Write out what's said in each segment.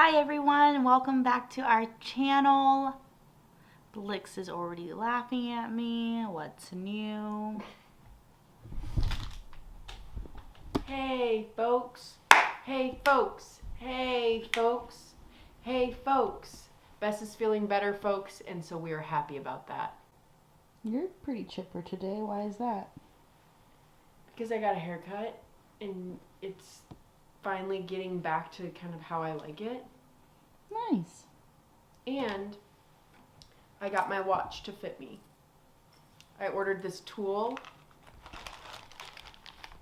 Hi everyone, welcome back to our channel. Blix is already laughing at me. What's new? Hey folks, hey folks, hey folks, hey folks. Bess is feeling better, folks, and so we are happy about that. You're pretty chipper today. Why is that? Because I got a haircut and it's finally getting back to kind of how I like it. Nice. And I got my watch to fit me. I ordered this tool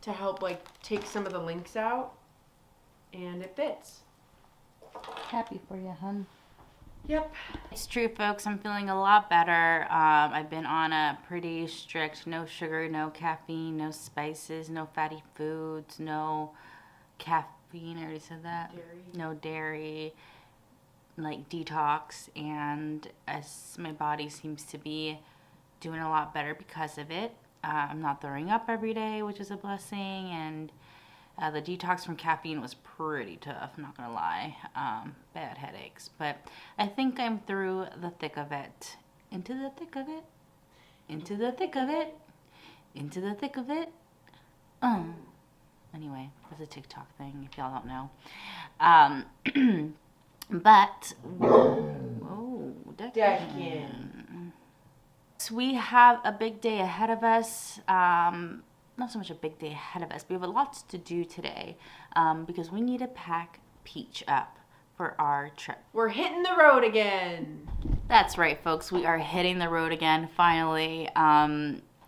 to help take some of the links out, and it fits. Happy for you, hun. Yep. It's true, folks. I'm feeling a lot better. I've been on a pretty strict no sugar, no caffeine, no spices, no fatty foods, no caffeine. I already said that. Dairy. No dairy, like detox, and as my body seems to be doing a lot better because of it. I'm not throwing up every day, which is a blessing, and the detox from caffeine was pretty tough, I'm not gonna lie. Bad headaches, but I think I'm through the thick of it. Into the thick of it. Into the thick of it. Into the thick of it. Anyway, that's a TikTok thing, if y'all don't know. But, oh, Declan. So we have a big day ahead of us. Not so much a big day ahead of us, but we have lots to do today because we need to pack Peach up for our trip. We're hitting the road again. That's right, folks. We are hitting the road again, finally.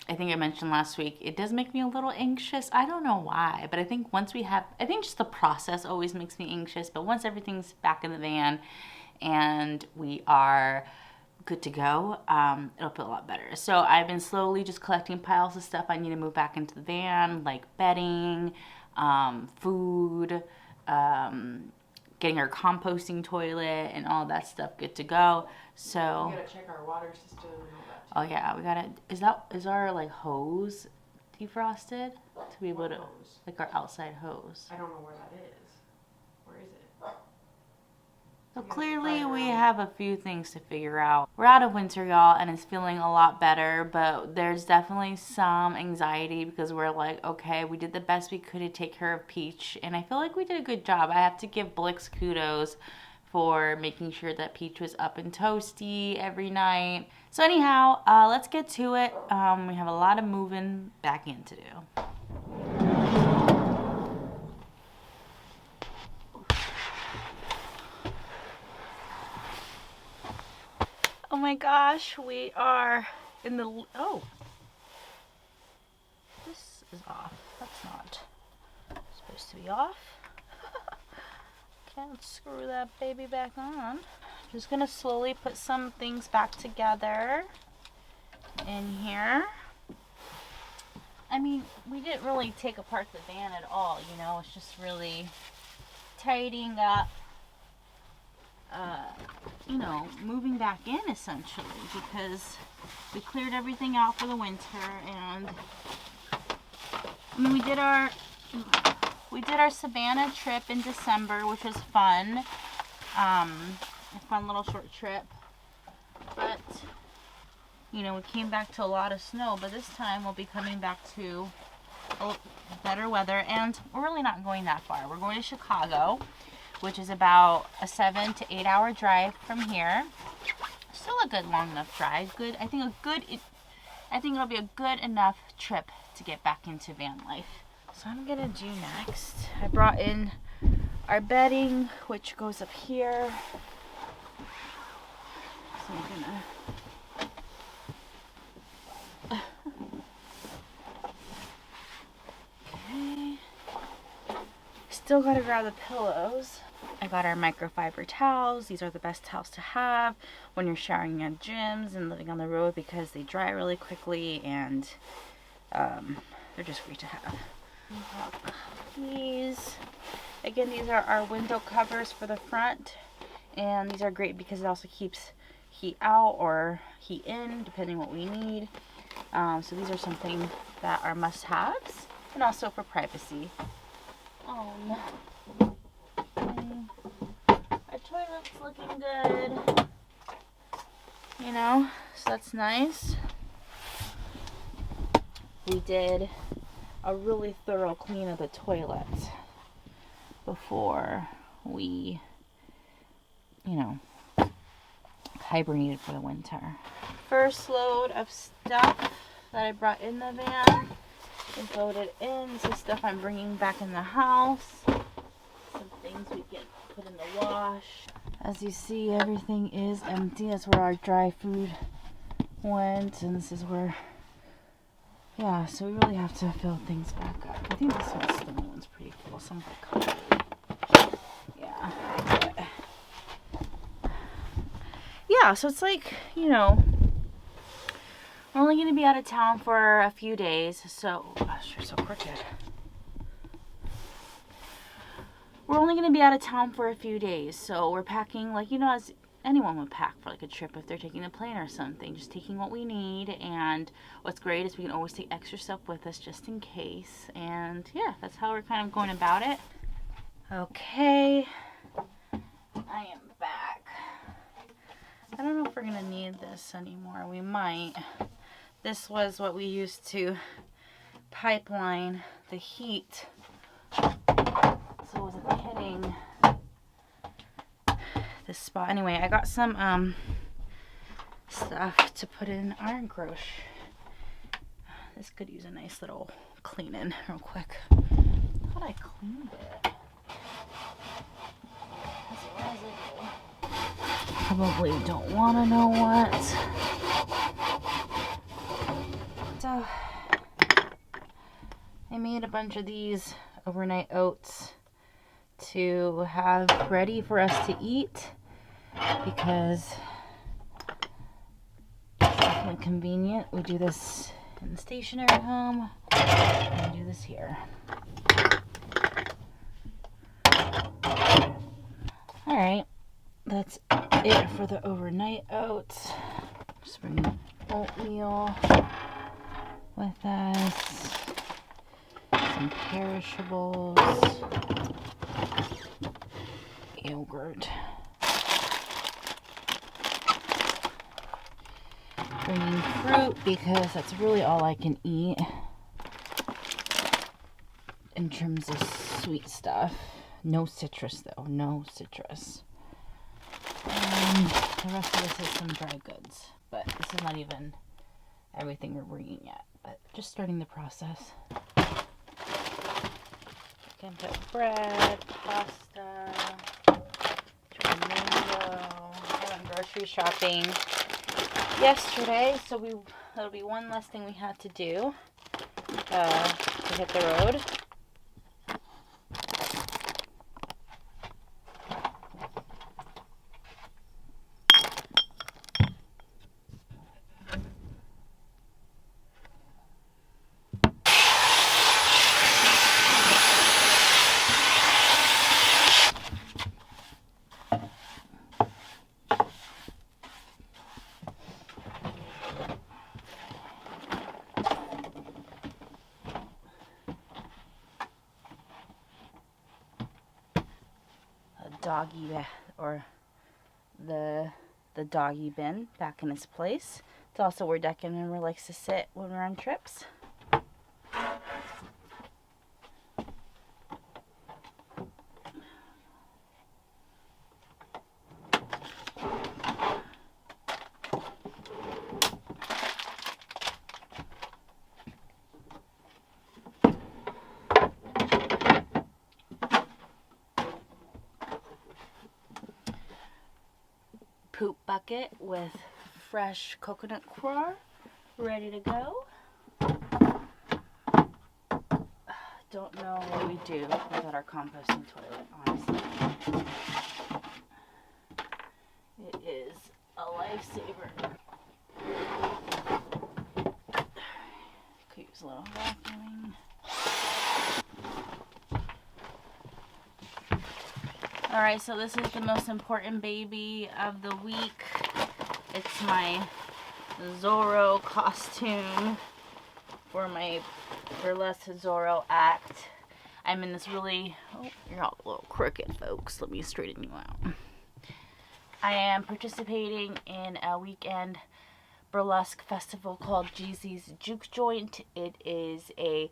I think I mentioned last week, it does make me a little anxious. I don't know why, but I think just the process always makes me anxious. But once everything's back in the van and we are good to go, it'll feel a lot better. So I've been slowly just collecting piles of stuff I need to move back into the van, like bedding, food, getting our composting toilet and all that stuff good to go. So we gotta check our water system and all that. Oh yeah, we gotta. Is our hose defrosted to be able to our outside hose? I don't know where that is. Where is it? So clearly we have a few things to figure out. We're out of winter, y'all, and it's feeling a lot better, but there's definitely some anxiety because we're like, okay, we did the best we could to take care of Peach, and I feel like we did a good job. I have to give Blix kudos for making sure that Peach was up and toasty every night. So anyhow, let's get to it. We have a lot of moving back in to do. Oh my gosh, we are in the, this is off. That's not supposed to be off. Can't screw that baby back on. Just gonna slowly put some things back together in here. I mean, we didn't really take apart the van at all, you know, it's just really tidying up, you know, moving back in essentially, because we cleared everything out for the winter. And I mean, we did our Savannah trip in December, which was fun. A fun little short trip. But, you know, we came back to a lot of snow, but this time we'll be coming back to better weather. And we're really not going that far. We're going to Chicago, which is about a 7 to 8 hour drive from here. Still a good long enough drive. I think it'll be a good enough trip to get back into van life. So I'm gonna do next, I brought in our bedding, which goes up here. So I'm gonna, okay. Still gotta grab the pillows. I got our microfiber towels. These are the best towels to have when you're showering at gyms and living on the road because they dry really quickly and they're just great to have. These, again, these are our window covers for the front, and these are great because it also keeps heat out or heat in depending what we need. So these are something that are must-haves, and also for privacy. I It's looking good. You know, so that's nice. We did a really thorough clean of the toilet before we, you know, hibernated for the winter. First load of stuff that I brought in the van is loaded in. This is stuff I'm bringing back in the house. Some things we can put in the wash. As you see, everything is empty. That's where our dry food went, and this is where, yeah, so we really have to fill things back up. I think this one's pretty cool. Some color. Yeah. Yeah, so it's like, you know, we're only going to be out of town for a few days, so, gosh, you're so crooked. We're only going to be out of town for a few days, so we're packing, like, you know, as anyone would pack for, like, a trip if they're taking a plane or something. Just taking what we need, and what's great is we can always take extra stuff with us just in case, and, yeah, that's how we're kind of going about it. Okay, I am back. I don't know if we're going to need this anymore. We might. This was what we used to pipeline the heat, so it wasn't hitting this spot. Anyway, I got some stuff to put in our grocery. This could use a nice little cleaning real quick. I thought I cleaned it. Probably don't want to know what. So I made a bunch of these overnight oats to have ready for us to eat because it's definitely convenient. We do this in the stationary home and we do this here. Alright, that's it for the overnight oats. Just bring oatmeal with us, some perishables, yogurt, bringing fruit because that's really all I can eat in terms of sweet stuff. No citrus though, no citrus. And the rest of this is some dry goods, but this is not even everything we're bringing yet, but just starting the process. You can put bread, pasta, mango. I went grocery shopping yesterday, so that'll be one less thing we had to do to hit the road. Doggy or the doggy bin back in its place. It's also where Declan likes to sit when we're on trips. Poop bucket with fresh coconut coir ready to go. Don't know what we do without our composting toilet, honestly. It is a lifesaver. Could use a little vacuuming. Alright, so this is the most important baby of the week. It's my Zorro costume for my burlesque Zorro act. I'm in this really... Oh, you're all a little crooked, folks. Let me straighten you out. I am participating in a weekend burlesque festival called Jeezy's Juke Joint. It is a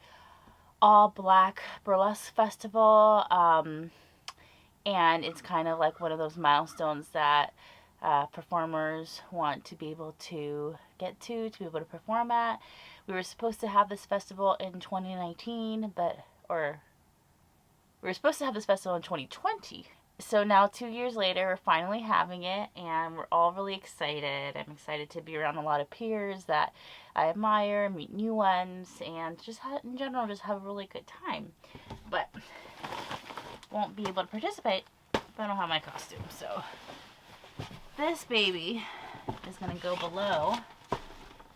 all black burlesque festival, and it's kind of like one of those milestones that performers want to be able to get to be able to perform at. We were supposed to have this festival in 2019, or we were supposed to have this festival in 2020. So now 2 years later, we're finally having it, and we're all really excited. I'm excited to be around a lot of peers that I admire, meet new ones, and just in general, just have a really good time. But won't be able to participate if I don't have my costume. So this baby is going to go below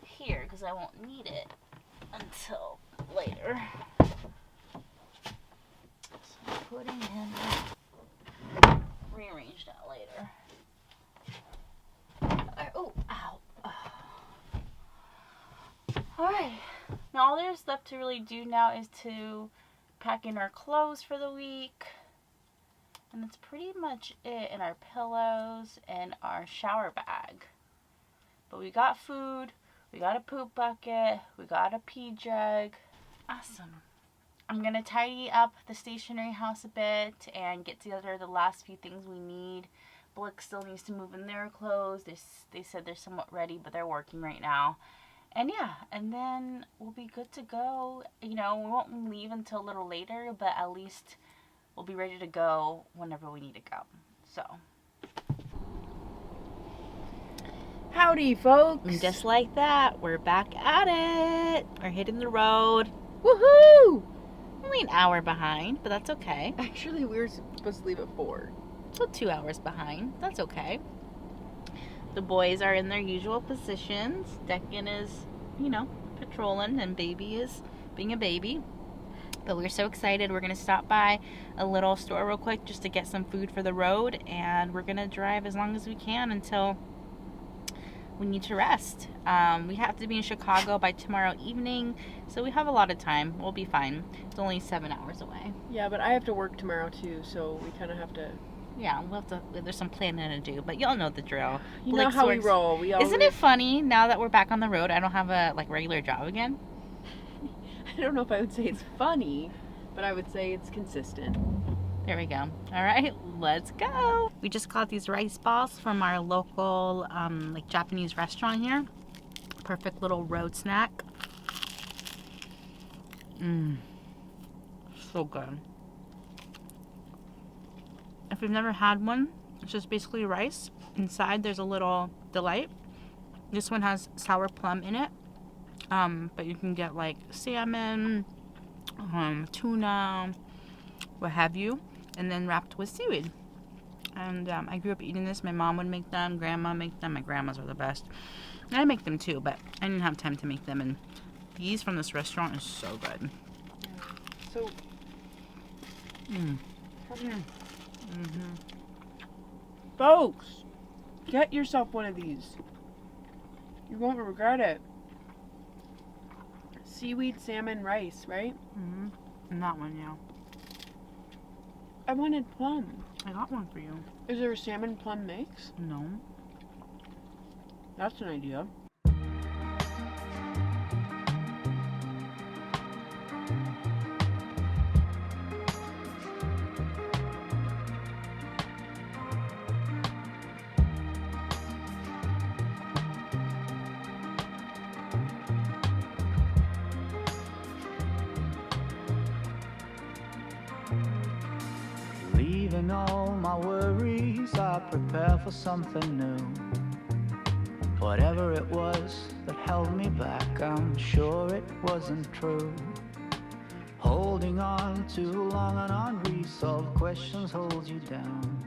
here because I won't need it until later. So I'm putting him, rearrange that later. Oh, ow. Alright, now all there's left to really do now is to pack in our clothes for the week. And that's pretty much it, in our pillows and our shower bag. But we got food, we got a poop bucket, we got a pee jug. Awesome. I'm going to tidy up the stationery house a bit and get together the last few things we need. Blix still needs to move in their clothes. They said they're somewhat ready, but they're working right now. And yeah, and then we'll be good to go. You know, we won't leave until a little later, but at least we'll be ready to go whenever we need to go. So. Howdy, folks. And just like that, we're back at it. We're hitting the road. Woohoo! Only an hour behind, but that's okay. Actually, we were supposed to leave at 4. So 2 hours behind. That's okay. The boys are in their usual positions. Deccan is, patrolling, and baby is being a baby. But we're so excited. We're going to stop by a little store real quick just to get some food for the road. And we're going to drive as long as we can until we need to rest. We have to be in Chicago by tomorrow evening. So we have a lot of time. We'll be fine. It's only 7 hours away. Yeah, but I have to work tomorrow too, so we kind of have to... Yeah, there's some planning to do, but y'all know the drill. You know how we roll. Isn't it funny now that we're back on the road, I don't have a regular job again? I don't know if I would say it's funny, but I would say it's consistent. There we go. All right, let's go. We just got these rice balls from our local Japanese restaurant here. Perfect little road snack. So good. If you've never had one, it's just basically rice. Inside there's a little delight. This one has sour plum in it. But you can get like salmon, tuna, what have you, and then wrapped with seaweed. And I grew up eating this. My mom would make them, grandma make them. My grandmas are the best. And I make them too, but I didn't have time to make them. And these from this restaurant are so good. So, folks, get yourself one of these. You won't regret it. Seaweed, salmon, rice, right? And that one, yeah. I wanted plum. I got one for you. Is there a salmon plum mix? No. That's an idea. Leaving all my worries, I prepare for something new. Whatever it was that held me back, I'm sure it wasn't true. Holding on too long and unresolved questions hold you down.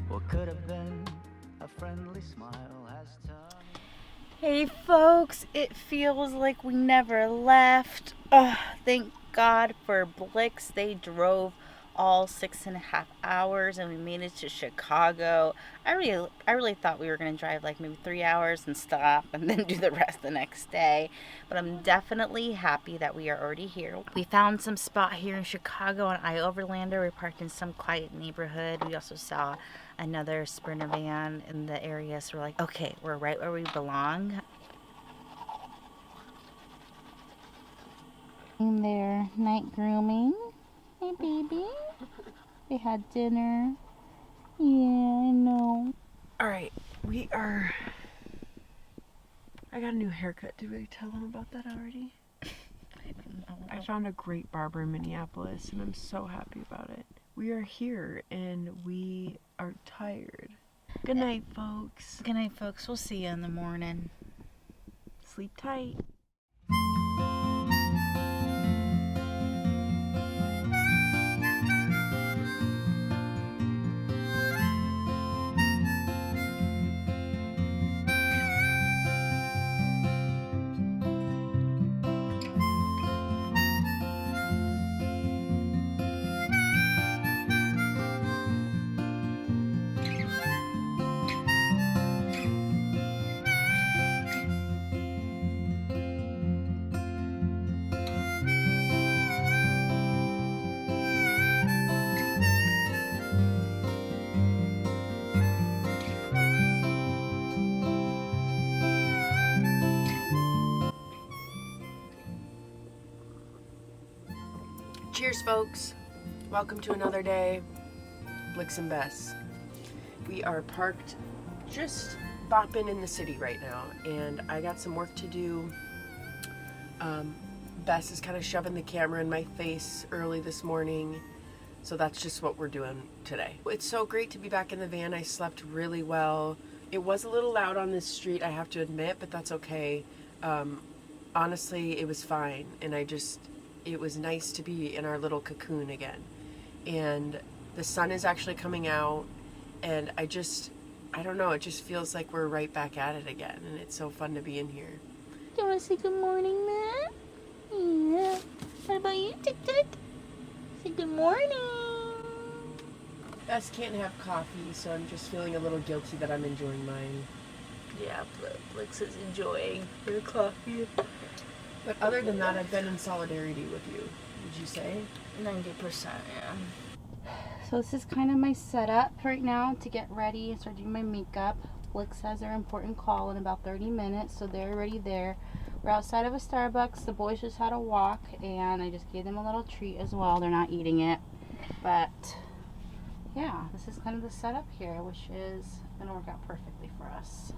What could have been a friendly smile has turned. Hey folks, it feels like we never left. Thank God for Blix. They drove all 6.5 hours and we made it to Chicago. I really thought we were going to drive like maybe 3 hours and stop and then do the rest the next day. But I'm definitely happy that we are already here. We found some spot here in Chicago on I-Overlander. We parked in some quiet neighborhood. We also saw another Sprinter van in the area. So we're like, okay, we're right where we belong. In there, night grooming. Hey, baby. We had dinner. Yeah, I know. All right, I got a new haircut. Did we tell them about that already? I don't know. I found a great barber in Minneapolis, and I'm so happy about it. We are here, and we are tired. Good night, folks. Good night, folks. We'll see you in the morning. Sleep tight. Cheers, folks. Welcome to another day. Blix and Bess. We are parked just bopping in the city right now, and I got some work to do. Bess is kind of shoving the camera in my face early this morning, so that's just what we're doing today. It's so great to be back in the van. I slept really well. It was a little loud on this street, I have to admit, but that's okay. Honestly, it was fine, and it was nice to be in our little cocoon again. And the sun is actually coming out, and I don't know, it just feels like we're right back at it again, and it's so fun to be in here. Do you want to say good morning, Matt? Yeah. What about you, Tic Tic? Say good morning. Bess can't have coffee, so I'm just feeling a little guilty that I'm enjoying mine. Yeah, Blix is enjoying her coffee. But other than that, I've been in solidarity with you, would you say? 90%, yeah. So this is kind of my setup right now to get ready and start doing my makeup. Blix has their important call in about 30 minutes, so they're already there. We're outside of a Starbucks. The boys just had a walk, and I just gave them a little treat as well. They're not eating it, but yeah, this is kind of the setup here, which is going to work out perfectly for us.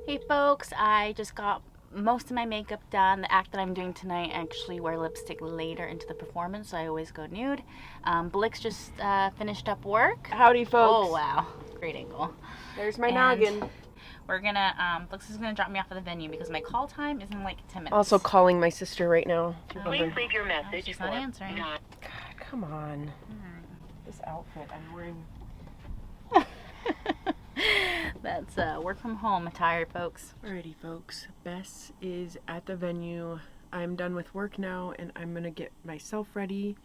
Hey folks, I just got most of my makeup done. The act that I'm doing tonight, I actually wear lipstick later into the performance, so I always go nude. Blix just finished up work. Howdy, folks. Oh wow, great angle. There's my noggin. We're gonna, Blix is gonna drop me off at the venue because my call time is in like 10 minutes. Also calling my sister right now. Please leave your message. She's not answering. God, come on. This outfit I'm wearing. That's work from home attire, folks. Alrighty, folks. Bess is at the venue. I'm done with work now, and I'm gonna get myself ready.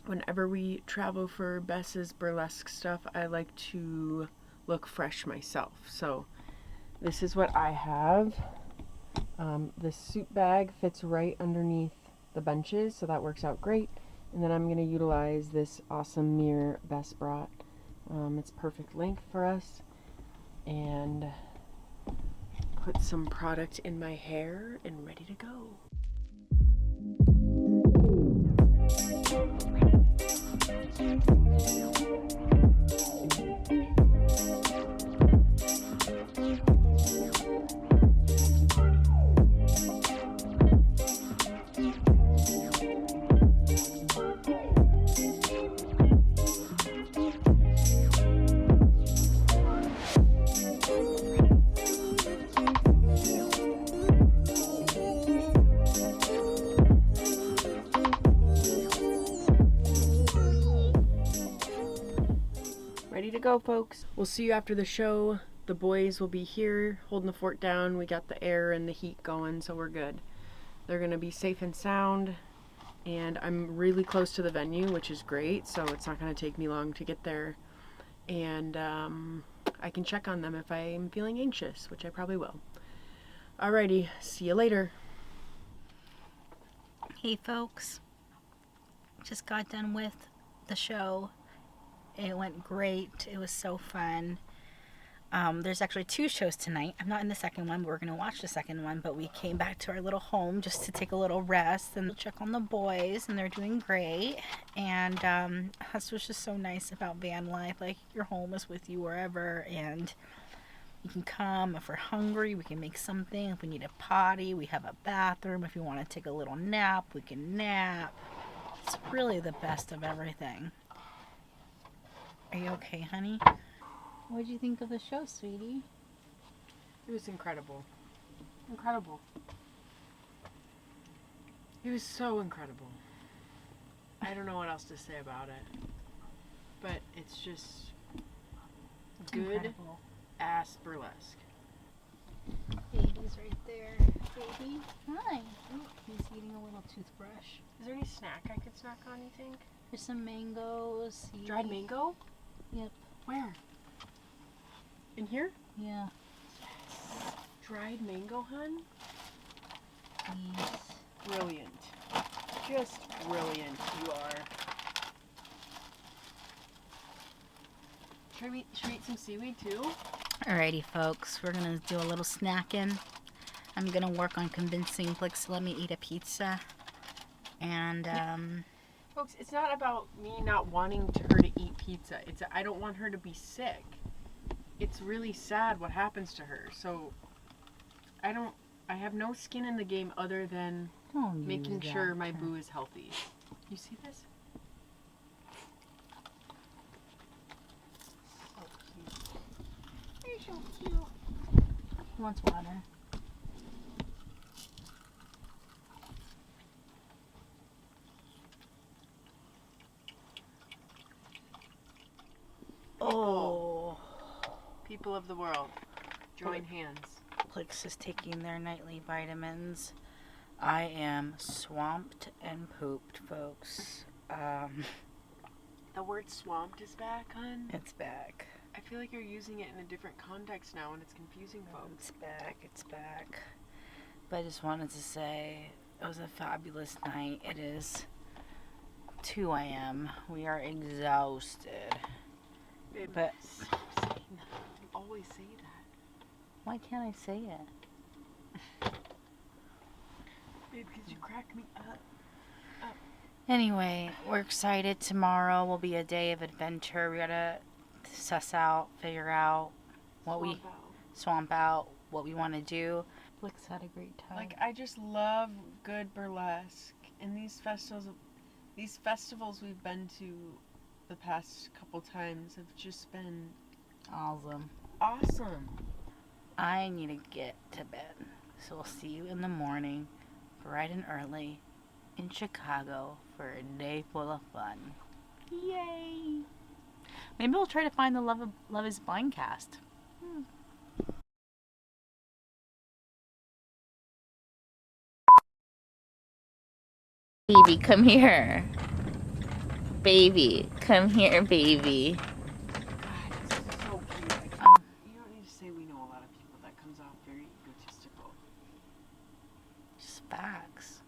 Whenever we travel for Bess's burlesque stuff, I like to look fresh myself. So this is what I have. This suit bag fits right underneath the benches, so that works out great. And then I'm gonna utilize this awesome mirror Bess brought. It's perfect length for us, and put some product in my hair and ready to go. Ready to go, folks. We'll see you after the show. The boys will be here holding the fort down. We got the air and the heat going, so we're good. They're gonna be safe and sound, and I'm really close to the venue, which is great, so it's not gonna take me long to get there. And I can check on them if I'm feeling anxious, which I probably will. Alrighty, see you later. Hey folks, just got done with the show. It went great. It was so fun. There's actually 2 shows tonight. I'm not in the second one, but we're going to watch the second one. But we came back to our little home just to take a little rest and check on the boys, and they're doing great. And that's what's just so nice about van life. Like, your home is with you wherever, and you can come. If we're hungry, we can make something. If we need a potty, we have a bathroom. If you want to take a little nap, we can nap. It's really the best of everything. Are you okay, honey? What did you think of the show, sweetie? It was incredible. Incredible. It was so incredible. I don't know what else to say about it. But it's just good Incredible. ass burlesque. Baby's right there. Baby, hi. Ooh, he's eating a little toothbrush. Is there any snack I could snack on, you think? There's some mangoes. Dried mango? Yep. Where? In here? Yeah. Dried mango, hun? Please. Brilliant. Just brilliant you are. Should we eat some seaweed too? Alrighty, folks. We're gonna do a little snacking. I'm gonna work on convincing Blix to let me eat a pizza. And Folks, it's not about me not wanting her to eat pizza. I don't want her to be sick. It's really sad what happens to her. So I have no skin in the game other than making sure my boo is healthy. You see this? Oh, cute. You're so cute. He wants water. Oh. People of the world, join hands. Blix is taking their nightly vitamins. I am swamped and pooped, folks. The word swamped is back, hun. It's back. I feel like you're using it in a different context now and it's confusing folks. It's back. But I just wanted to say it was a fabulous night. It is 2 a.m. We are exhausted. Babe, But stop saying that. You always say that. why can't I say it? Babe, because you crack me up. Anyway, we're excited. Tomorrow will be a day of adventure. We gotta suss out, figure out what we swamp out, what we want to do. Blix had a great time. Like, I just love good burlesque. And these festivals we've been to the past couple times have just been awesome. I need to get to bed. So we'll see you in the morning, bright and early, in Chicago for a day full of fun. Yay! Maybe we'll try to find the Love is Blind cast. Baby, come here. Baby, come here, baby. God, it's so cute. You don't need to say we know a lot of people. That comes off very egotistical. Just facts.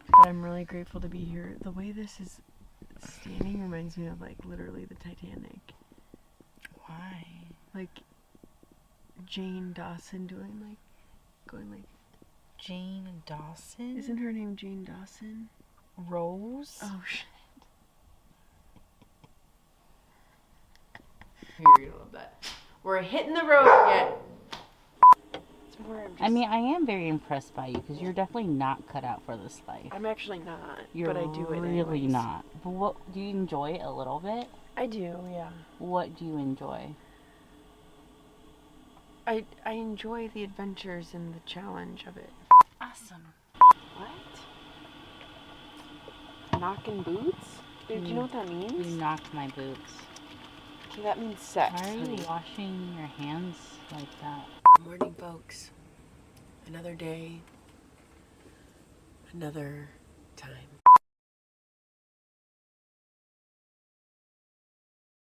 But I'm really grateful to be here. The way this is standing reminds me of, like, literally the Titanic. Why? Like, Jane Dawson going like... Jane Dawson? Isn't her name Jane Dawson? Rose? Oh, shit. You're gonna love that. We're hitting the road again. I mean, I am very impressed by you because you're definitely not cut out for this life. I'm actually not, You're but I do it really anyways. not. But what do you enjoy it a little bit? I do, yeah. What do you enjoy? I enjoy the adventures and the challenge of it. Awesome. What? Knocking boots? Dude, do you know what that means? You knocked my boots. Okay, that means sex. Why are honey. you washing your hands like that? Morning, folks. Another day. Another time.